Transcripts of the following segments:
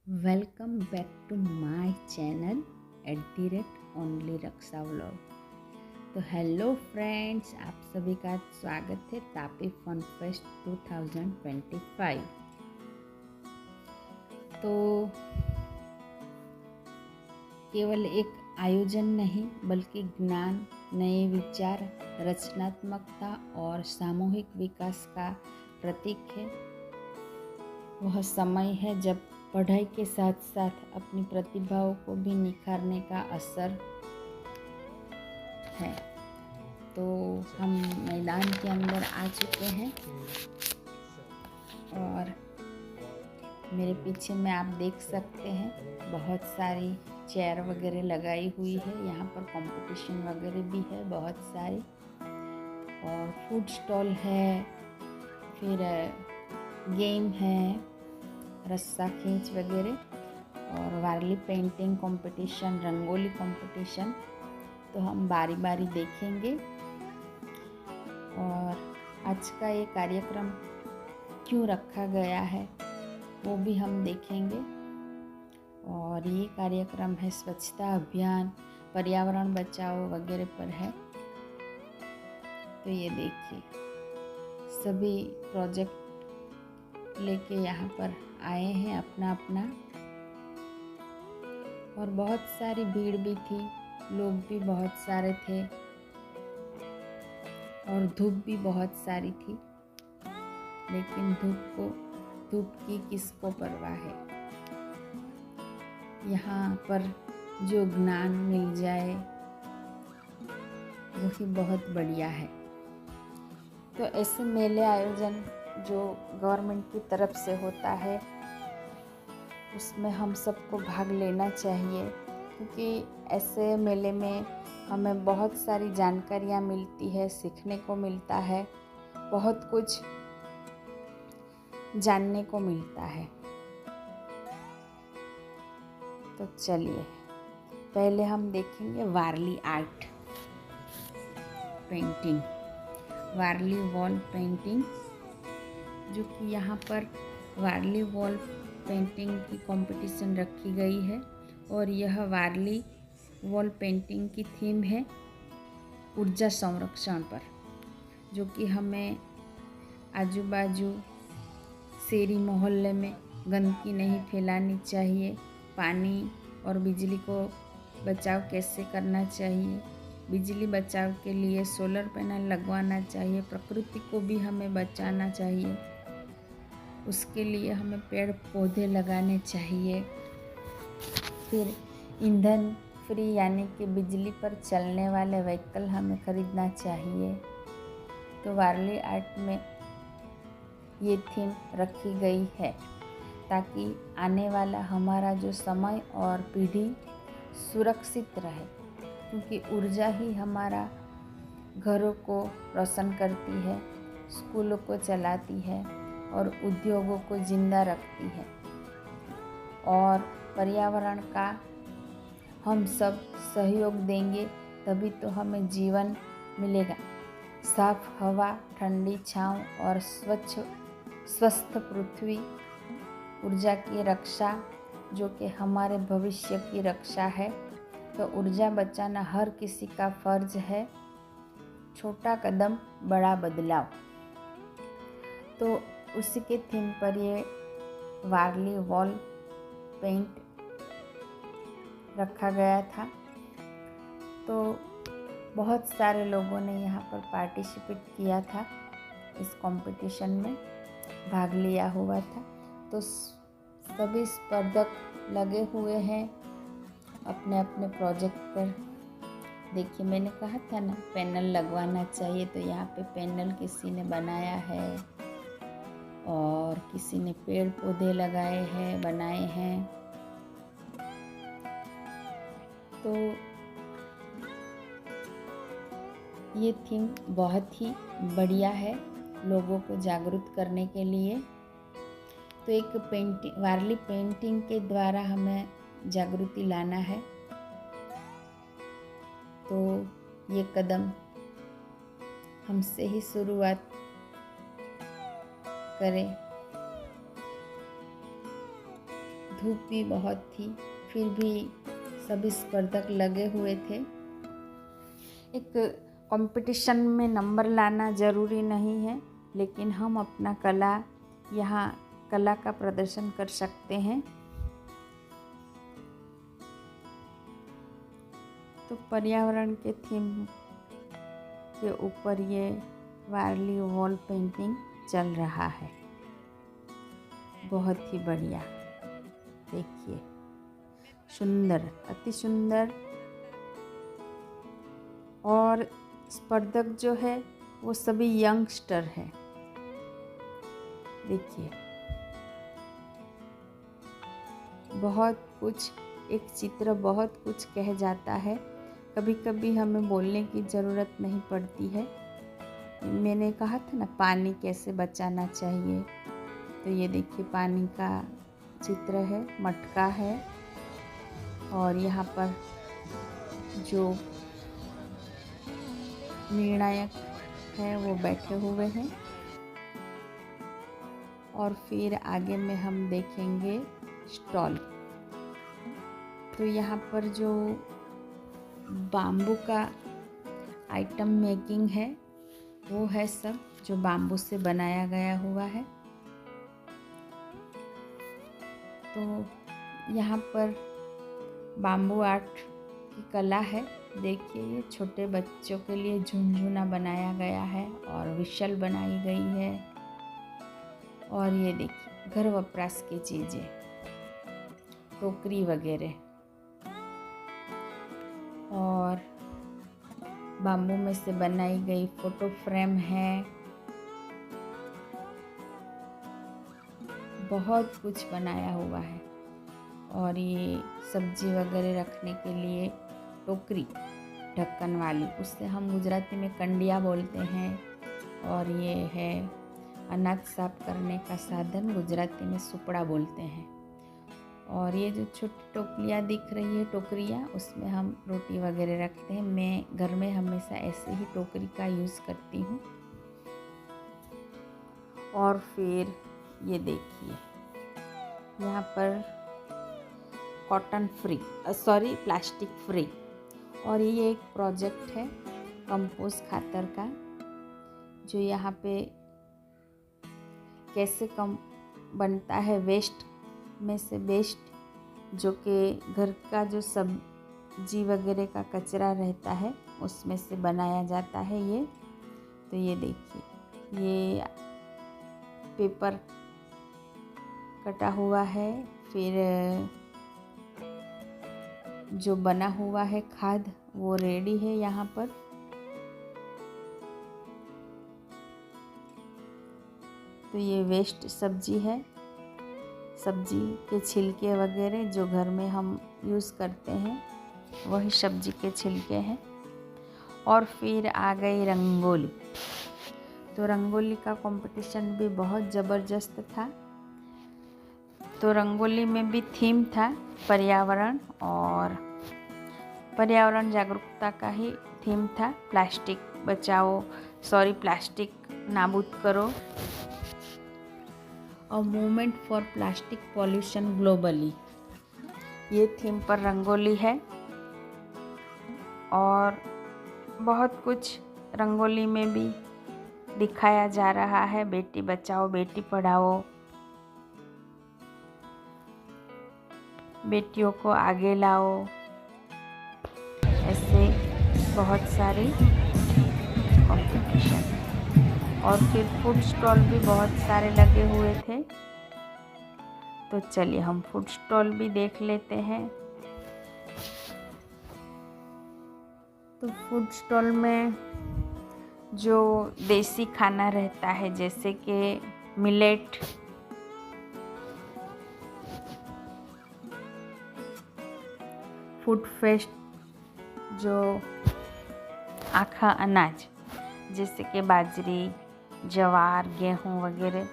Welcome back to my channel @only Raksha vlog. तो hello friends, आप सभी का स्वागत है तापी फन फेस्ट 2025। तो केवल एक आयोजन नहीं बल्कि ज्ञान, नए विचार, रचनात्मकता और सामूहिक विकास का प्रतीक है। वह समय है जब पढ़ाई के साथ साथ अपनी प्रतिभाओं को भी निखारने का अवसर है। तो हम मैदान के अंदर आ चुके हैं और मेरे पीछे में आप देख सकते हैं बहुत सारी चेयर वगैरह लगाई हुई है। यहाँ पर कंपटीशन वगैरह भी है बहुत सारी, और फूड स्टॉल है, फिर गेम है, रस्सा खींच वगैरह और वारली पेंटिंग कंपटीशन, रंगोली कंपटीशन। तो हम बारी बारी देखेंगे और आज का ये कार्यक्रम क्यों रखा गया है वो भी हम देखेंगे। और ये कार्यक्रम है स्वच्छता अभियान, पर्यावरण बचाओ वगैरह पर है। तो ये देखिए, सभी प्रोजेक्ट लेके यहाँ पर आए हैं अपना अपना, और बहुत सारी भीड़ भी थी, लोग भी बहुत सारे थे और धूप भी बहुत सारी थी। लेकिन धूप की किसको परवाह है। यहाँ पर जो ज्ञान मिल जाए वही बहुत बढ़िया है। तो ऐसे मेले आयोजन जो गवर्नमेंट की तरफ से होता है उसमें हम सबको भाग लेना चाहिए, क्योंकि ऐसे मेले में हमें बहुत सारी जानकारियाँ मिलती है, सीखने को मिलता है, बहुत कुछ जानने को मिलता है। तो चलिए पहले हम देखेंगे वारली आर्ट पेंटिंग, वारली वॉल पेंटिंग, जो कि यहाँ पर वारली वॉल पेंटिंग की कंपटीशन रखी गई है। और यह वारली वॉल पेंटिंग की थीम है ऊर्जा संरक्षण पर, जो कि हमें आजू बाजू शहरी मोहल्ले में गंदगी नहीं फैलानी चाहिए, पानी और बिजली को बचाव कैसे करना चाहिए, बिजली बचाव के लिए सोलर पैनल लगवाना चाहिए, प्रकृति को भी हमें बचाना चाहिए, उसके लिए हमें पेड़ पौधे लगाने चाहिए। फिर ईंधन फ्री यानी कि बिजली पर चलने वाले व्हीकल हमें खरीदना चाहिए। तो वारली आर्ट में ये थीम रखी गई है ताकि आने वाला हमारा जो समय और पीढ़ी सुरक्षित रहे, क्योंकि ऊर्जा ही हमारा घरों को रोशन करती है, स्कूलों को चलाती है और उद्योगों को जिंदा रखती है। और पर्यावरण का हम सब सहयोग देंगे तभी तो हमें जीवन मिलेगा। साफ हवा, ठंडी छांव और स्वस्थ पृथ्वी, ऊर्जा की रक्षा जो कि हमारे भविष्य की रक्षा है। तो ऊर्जा बचाना हर किसी का फर्ज है। छोटा कदम बड़ा बदलाव। तो उसी के थीम पर ये वारली वॉल पेंट रखा गया था। तो बहुत सारे लोगों ने यहाँ पर पार्टिसिपेट किया था, इस कंपटीशन में भाग लिया हुआ था। तो सभी स्पर्धक लगे हुए हैं अपने अपने प्रोजेक्ट पर। देखिए, मैंने कहा था ना पैनल लगवाना चाहिए, तो यहाँ पे पैनल किसी ने बनाया है और किसी ने पेड़ पौधे लगाए हैं, बनाए हैं। तो ये थीम बहुत ही बढ़िया है लोगों को जागरूक करने के लिए। तो एक वारली पेंटिंग के द्वारा हमें जागृति लाना है। तो ये कदम हमसे ही शुरुआत करें। धूप भी बहुत थी, फिर भी सभी स्पर्धक लगे हुए थे। एक कंपटीशन में नंबर लाना ज़रूरी नहीं है, लेकिन हम अपना कला का प्रदर्शन कर सकते हैं। तो पर्यावरण के थीम के ऊपर ये वारली वॉल पेंटिंग चल रहा है। बहुत ही बढ़िया, देखिए सुंदर, अति सुंदर। और स्पर्धक जो है वो सभी यंगस्टर है। देखिए बहुत कुछ, एक चित्र बहुत कुछ कह जाता है। कभी कभी हमें बोलने की ज़रूरत नहीं पड़ती है। मैंने कहा था ना पानी कैसे बचाना चाहिए, तो ये देखिए पानी का चित्र है, मटका है, और यहाँ पर जो निर्णायक है वो बैठे हुए हैं। और फिर आगे में हम देखेंगे स्टॉल। तो यहाँ पर जो बाम्बू का आइटम मेकिंग है वो है सब, जो बाम्बू से बनाया गया हुआ है। तो यहाँ पर बाम्बू आर्ट की कला है। देखिए ये छोटे बच्चों के लिए झुनझुना बनाया गया है और विशल बनाई गई है। और ये देखिए घर वपराश की चीज़ें, टोकरी वगैरह, और बाम्बू में से बनाई गई फोटो फ्रेम है। बहुत कुछ बनाया हुआ है। और ये सब्जी वगैरह रखने के लिए टोकरी ढक्कन वाली, उससे हम गुजराती में कंडिया बोलते हैं। और ये है अनाज साफ करने का साधन, गुजराती में सुपड़ा बोलते हैं। और ये जो छोटी टोकरियाँ दिख रही है, टोकरियाँ, उसमें हम रोटी वगैरह रखते हैं। मैं घर में हमेशा ऐसे ही टोकरी का यूज़ करती हूँ। और फिर ये देखिए यहाँ पर प्लास्टिक फ्री। और ये एक प्रोजेक्ट है कंपोस्ट खातर का, जो यहाँ पे कैसे कम बनता है, वेस्ट में से बेस्ट, जो कि घर का जो सब्जी वगैरह का कचरा रहता है उसमें से बनाया जाता है ये। तो ये देखिए ये पेपर कटा हुआ है, फिर जो बना हुआ है खाद वो रेडी है यहाँ पर। तो ये वेस्ट सब्जी है, सब्जी के छिलके वगैरह जो घर में हम यूज़ करते हैं वही सब्जी के छिलके हैं। और फिर आ गई रंगोली। तो रंगोली का कंपटीशन भी बहुत ज़बरदस्त था। तो रंगोली में भी थीम था पर्यावरण, और पर्यावरण जागरूकता का ही थीम था। प्लास्टिक नाबूद करो, a movement for plastic pollution globally, ये थीम पर रंगोली है। और बहुत कुछ रंगोली में भी दिखाया जा रहा है। बेटी बचाओ बेटी पढ़ाओ, बेटियों को आगे लाओ, ऐसे बहुत सारी कॉम्पिटिशन। और फिर फूड स्टॉल भी बहुत सारे लगे हुए थे। तो चलिए हम फूड स्टॉल भी देख लेते हैं। तो फूड स्टॉल में जो देसी खाना रहता है, जैसे कि मिलेट, फूड फेस्ट, जो आखा अनाज जैसे कि बाजरी, ज्वार, गेहूँ वगैरह,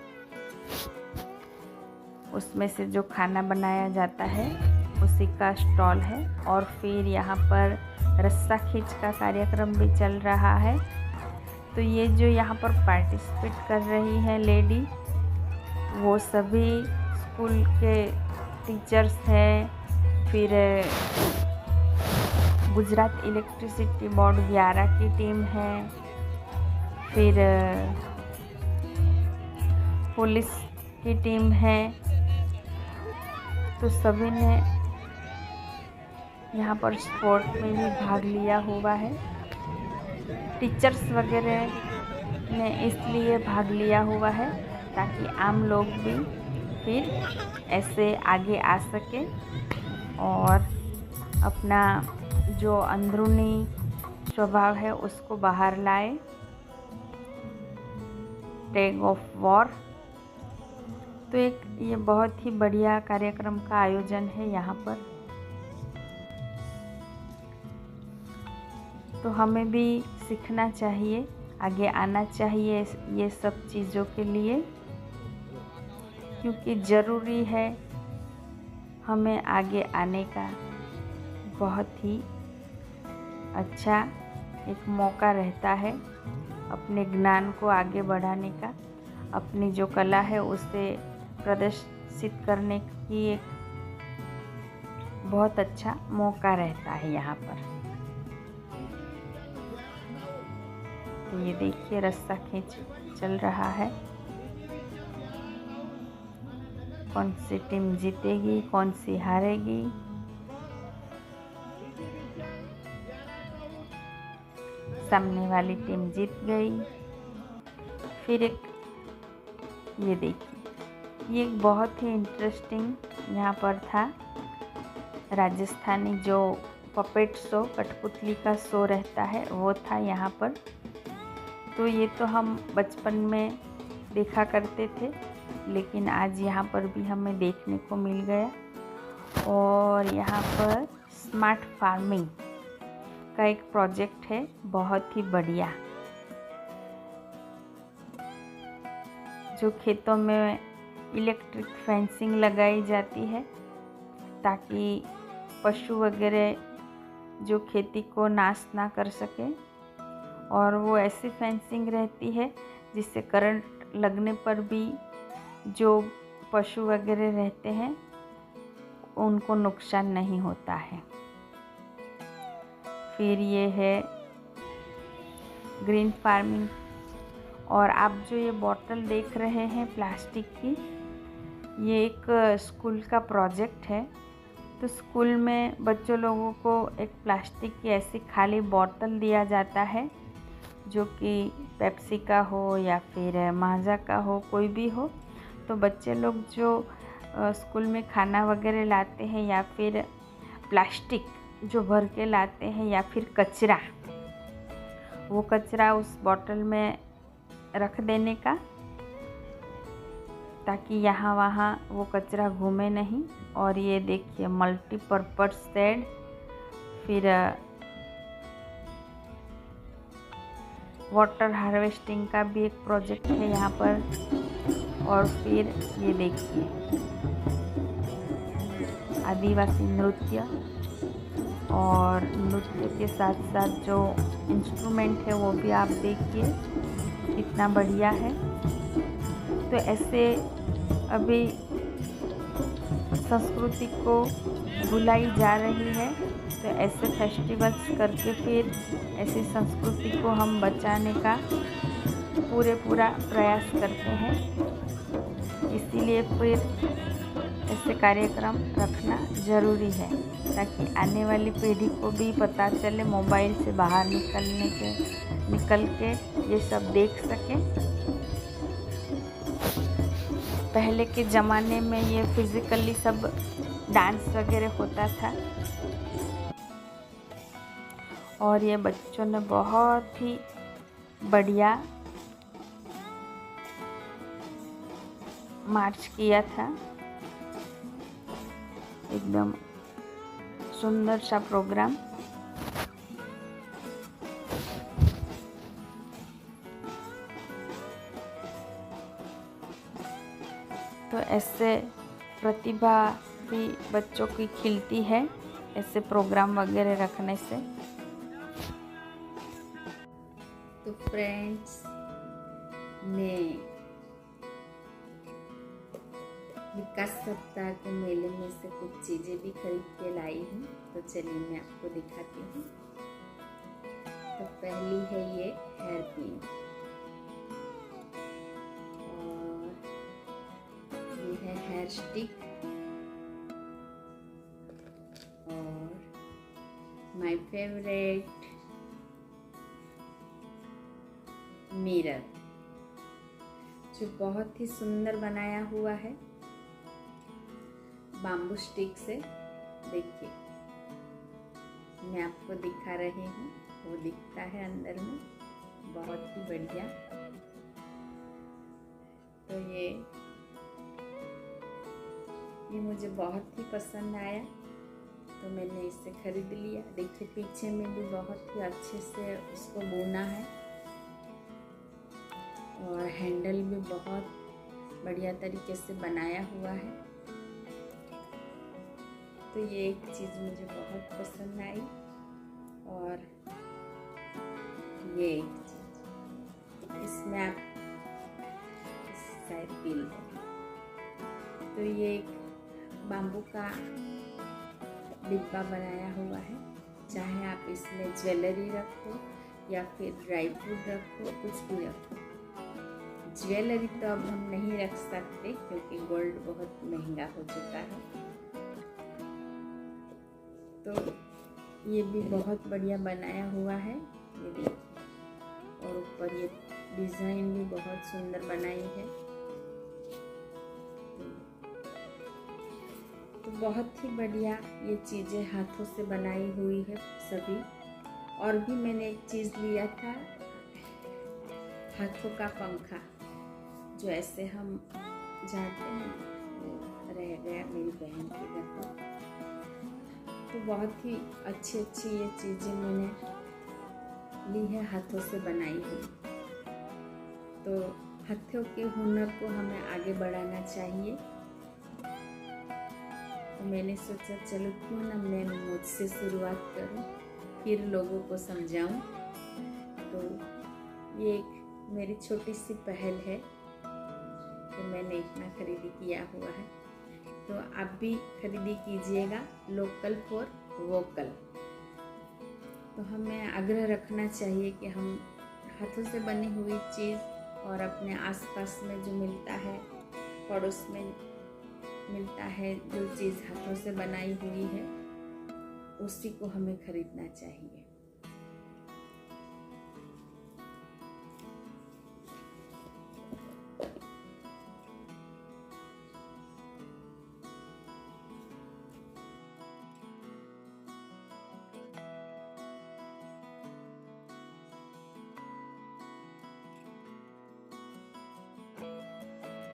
उसमें से जो खाना बनाया जाता है उसी का स्टॉल है। और फिर यहाँ पर रस्सा खींच का कार्यक्रम भी चल रहा है। तो ये जो यहाँ पर पार्टिसिपेट कर रही है लेडी, वो सभी स्कूल के टीचर्स है, फिर गुजरात इलेक्ट्रिसिटी बोर्ड 11 की टीम है, फिर पुलिस की टीम है। तो सभी ने यहाँ पर स्पोर्ट में भी भाग लिया हुआ है। टीचर्स वगैरह ने इसलिए भाग लिया हुआ है ताकि आम लोग भी फिर ऐसे आगे आ सके और अपना जो अंदरूनी स्वभाव है उसको बाहर लाए। Tag of war. तो एक ये बहुत ही बढ़िया कार्यक्रम का आयोजन है यहाँ पर। तो हमें भी सीखना चाहिए, आगे आना चाहिए ये सब चीज़ों के लिए, क्योंकि ज़रूरी है हमें आगे आने का। बहुत ही अच्छा एक मौका रहता है अपने ज्ञान को आगे बढ़ाने का, अपनी जो कला है उसे प्रदर्शित करने की एक बहुत अच्छा मौका रहता है यहाँ पर। तो ये देखिए रस्सा खींच चल रहा है। कौन सी टीम जीतेगी, कौन सी हारेगी। सामने वाली टीम जीत गई। फिर एक ये देखिए, ये एक बहुत ही इंटरेस्टिंग यहाँ पर था राजस्थानी जो पपेट शो, कठपुतली का शो रहता है वो था यहाँ पर। तो ये तो हम बचपन में देखा करते थे, लेकिन आज यहाँ पर भी हमें देखने को मिल गया। और यहाँ पर स्मार्ट फार्मिंग का एक प्रोजेक्ट है, बहुत ही बढ़िया, जो खेतों में इलेक्ट्रिक फेंसिंग लगाई जाती है ताकि पशु वगैरह जो खेती को नाश ना कर सके। और वो ऐसी फेंसिंग रहती है जिससे करंट लगने पर भी जो पशु वगैरह रहते हैं उनको नुकसान नहीं होता है। फिर ये है ग्रीन फार्मिंग। और आप जो ये बोतल देख रहे हैं प्लास्टिक की, ये एक स्कूल का प्रोजेक्ट है। तो स्कूल में बच्चों लोगों को एक प्लास्टिक की ऐसी खाली बोतल दिया जाता है, जो कि पेप्सी का हो या फिर माजा का हो, कोई भी हो। तो बच्चे लोग जो स्कूल में खाना वगैरह लाते हैं या फिर प्लास्टिक जो भर के लाते हैं या फिर कचरा, वो कचरा उस बोतल में रख देने का, ताकि यहाँ वहाँ वो कचरा घूमे नहीं। और ये देखिए मल्टीपर्पज़ शेड, फिर वाटर हार्वेस्टिंग का भी एक प्रोजेक्ट है यहाँ पर। और फिर ये देखिए आदिवासी नृत्य, और नृत्य के साथ साथ जो इंस्ट्रूमेंट है वो भी आप देखिए कितना बढ़िया है। तो ऐसे अभी संस्कृति को भुलाई जा रही है, तो ऐसे फेस्टिवल्स करके फिर ऐसी संस्कृति को हम बचाने का पूरा प्रयास करते हैं। इसीलिए फिर ऐसे कार्यक्रम रखना ज़रूरी है, ताकि आने वाली पीढ़ी को भी पता चले, मोबाइल से बाहर निकल के ये सब देख सकें। पहले के ज़माने में ये फिज़िकली सब डांस वगैरह होता था, और ये बच्चों ने बहुत ही बढ़िया मार्च किया था। एकदम सुंदर सा प्रोग्राम। तो ऐसे प्रतिभा भी बच्चों की खिलती है ऐसे प्रोग्राम वगैरह रखने से। तो फ्रेंड्स, मैं विकास सप्ताह के मेले में से कुछ चीज़ें भी खरीद के लाई हूँ, तो चलिए मैं आपको दिखाती हूँ। तो पहली है ये हेयर पिन, और ये है हेयर स्टिक, और माय फेवरेट मिरर, जो बहुत ही सुंदर बनाया हुआ है बाम्बू स्टिक से। देखिए मैं आपको दिखा रही हूँ, वो दिखता है अंदर में, बहुत ही बढ़िया। तो ये मुझे बहुत ही पसंद आया, तो मैंने इसे खरीद लिया। देखिए पीछे में भी बहुत ही अच्छे से उसको बुना है, और हैंडल भी बहुत बढ़िया तरीके से बनाया हुआ है। तो ये एक चीज़ मुझे बहुत पसंद आई, और ये एक चीज़ इसमें आप शायद बिल है। तो ये एक बाम्बू का डिब्बा बनाया हुआ है, चाहे आप इसमें ज्वेलरी रखो या फिर ड्राई फ्रूट रखो, कुछ भी रखो। ज्वेलरी तो अब हम नहीं रख सकते क्योंकि गोल्ड बहुत महंगा हो चुका है। तो ये भी बहुत बढ़िया बनाया हुआ है, ये देखिए, और ऊपर ये डिज़ाइन भी बहुत सुंदर बनाई है। तो बहुत ही बढ़िया ये चीज़ें हाथों से बनाई हुई है सभी। और भी मैंने एक चीज़ लिया था, हाथों का पंखा, जो ऐसे हम जानते हैं, वो रह गया मेरी बहन के घर पर। तो बहुत ही अच्छी ये चीज़ें मैंने ली है हाथों से बनाई हुई। तो हाथों के हुनर को हमें आगे बढ़ाना चाहिए। तो मैंने सोचा चलो क्यों ना मैं मुझसे शुरुआत करूं, फिर लोगों को समझाऊं। तो ये एक मेरी छोटी सी पहल है, तो मैंने इतना खरीदी किया हुआ है। तो आप भी खरीदी कीजिएगा, लोकल फॉर वोकल। तो हमें आग्रह रखना चाहिए कि हम हाथों से बनी हुई चीज़ और अपने आसपास में जो मिलता है, पड़ोस में मिलता है, जो चीज़ हाथों से बनाई हुई है, उसी को हमें खरीदना चाहिए।